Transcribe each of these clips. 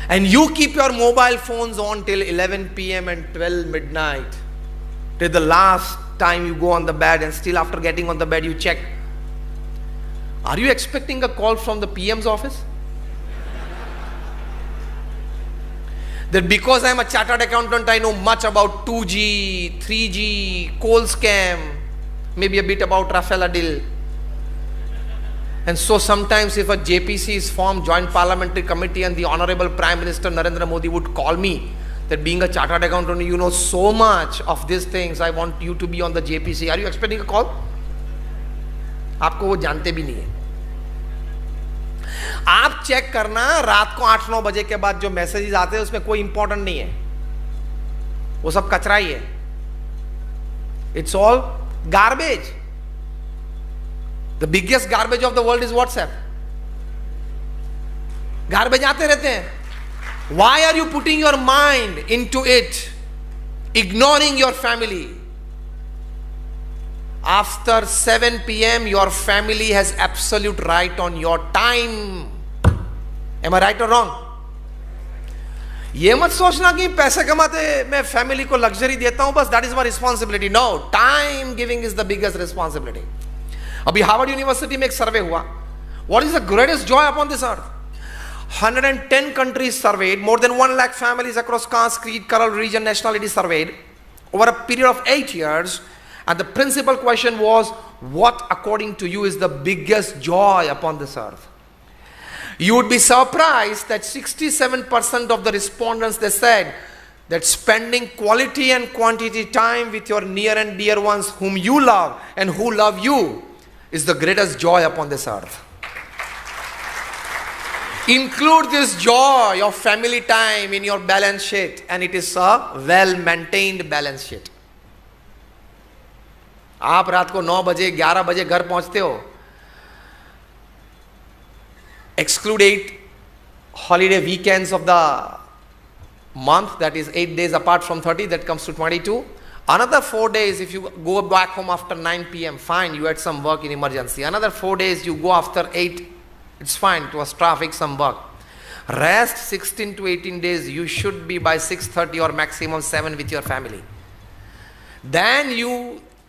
And you keep your mobile phones on till 11 p.m. and 12 midnight, till the last time you go on the bed, and still after getting on the bed you check. Are you expecting a call from the PM's office? That because I am a chartered accountant, I know much about 2G, 3G, coal scam, maybe a bit about Rafale deal. And so sometimes if a JPC is formed, Joint Parliamentary Committee, and the Honorable Prime Minister Narendra Modi would call me, that being a chartered accountant, you know so much of these things, I want you to be on the JPC. Are you expecting a call? आपको वो जानते भी नहीं है. आप check करना, रात को 8-9 बजे के बाद जो मैसेजेस आते हैं उसमें कोई इंपॉर्टेंट नहीं है, वो सब कचरा ही है. It's all garbage. The biggest garbage of the world is WhatsApp. Garbage आते रहते हैं. Why are you putting your mind into it, ignoring your family? After 7 p.m. your family has absolute right on your time. Am I right or wrong? ये मत सोचना कि पैसे कमाते मैं फैमिली को लग्जरी देता हूं बस, that is my responsibility. No, time giving is the biggest responsibility. अभी हार्वर्ड यूनिवर्सिटी में एक सर्वे हुआ. What is the greatest joy upon this earth? 110 countries surveyed, more than 1 lakh families across caste, creed, color, religion, nationality surveyed over a period of 8 years, and the principal question was, what according to you is the biggest joy upon this earth? You would be surprised that 67% of the respondents, they said that spending quality and quantity time with your near and dear ones whom you love and who love you is the greatest joy upon this earth. Include this joy of family time in your balance sheet, and it is a well-maintained balance sheet. आप रात को 9 बजे 11 बजे घर पहुंचते हो. Exclude 8 holiday weekends of the month, that is 8 days apart from 30, that comes to 22. Another 4 days, if you go back home after 9 p.m, fine, you had some work in emergency. Another 4 days, you go after 8, it's fine, it was traffic, some work. Rest 16 to 18 days, you should be by 6:30 or maximum 7 with your family. Then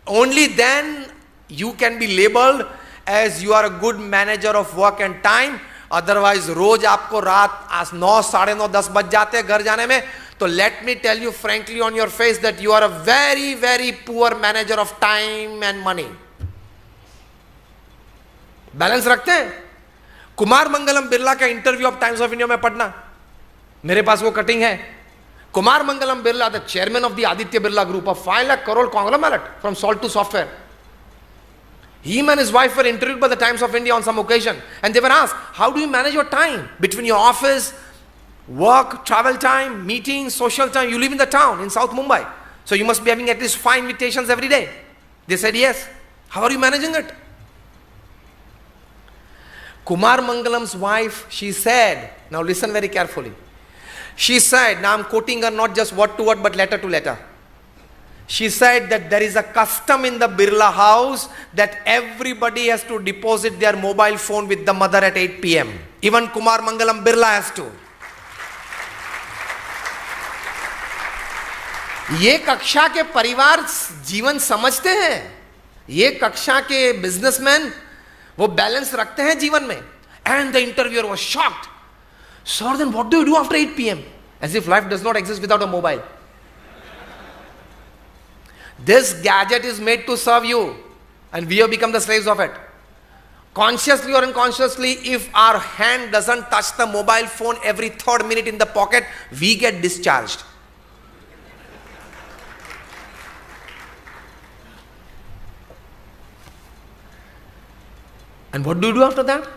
only then you can be labeled as you are a good manager of work and time. Otherwise, रोज आपको रात 9, 9:30, 10 बज जाते हैं घर जाने में. तो let me tell you frankly on your face that you are a very, very poor manager of time and money. Balance रखते हैं. कुमार मंगलम बिरला का interview of Times of India में पढ़ना, मेरे पास वो कटिंग है. Kumar Mangalam Birla, the chairman of the Aditya Birla group, of 5 lakh crore conglomerate from salt to software. Him and his wife were interviewed by the Times of India on some occasion, and they were asked, how do you manage your time between your office, work, travel time, meetings, social time? You live in the town in South Mumbai, so you must be having at least 5 invitations every day. They said yes. How are you managing it? Kumar Mangalam's wife, she said, now listen very carefully. She said, now I'm quoting her not just word to word but letter to letter. She said that there is a custom in the Birla house that everybody has to deposit their mobile phone with the mother at 8 p.m. Even Kumar Mangalam Birla has to. ये कक्षा के परिवार जीवन समझते हैं. ये कक्षा के बिजनेसमैन वो बैलेंस रखते हैं जीवन में. And the interviewer was shocked. Sir, then what do you do after 8 p.m? As if life does not exist without a mobile. This gadget is made to serve you, and we have become the slaves of it. Consciously or unconsciously, if our hand doesn't touch the mobile phone every 3rd minute in the pocket, we get discharged. And what do you do after that?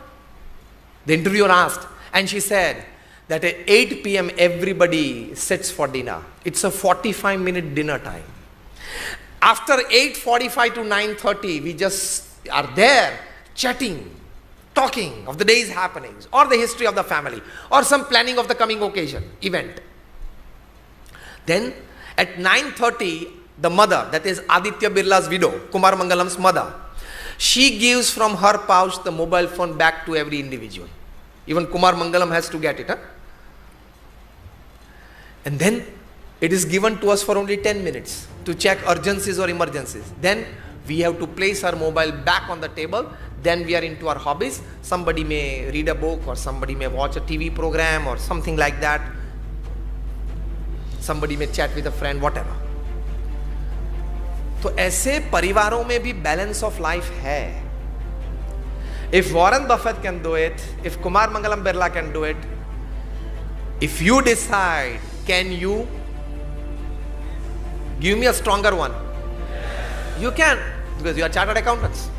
The interviewer asked, and she said that at 8 p.m. everybody sits for dinner. It's a 45-minute dinner time. After 8:45 to 9:30, we just are there chatting, talking of the day's happenings or the history of the family or some planning of the coming occasion, event. Then at 9:30, the mother, that is Aditya Birla's widow, Kumar Mangalam's mother, she gives from her pouch the mobile phone back to every individual. Even Kumar Mangalam has to get it. And then it is given to us for only 10 minutes to check urgencies or emergencies. Then we have to place our mobile back on the table. Then we are into our hobbies. Somebody may read a book, or somebody may watch a TV program or something like that. Somebody may chat with a friend, whatever. तो ऐसे परिवारों में भी balance of life है. If Warren Buffett can do it, if Kumar Mangalam Birla can do it, if you decide, can you? Give me a stronger one. You can, because you are chartered accountants.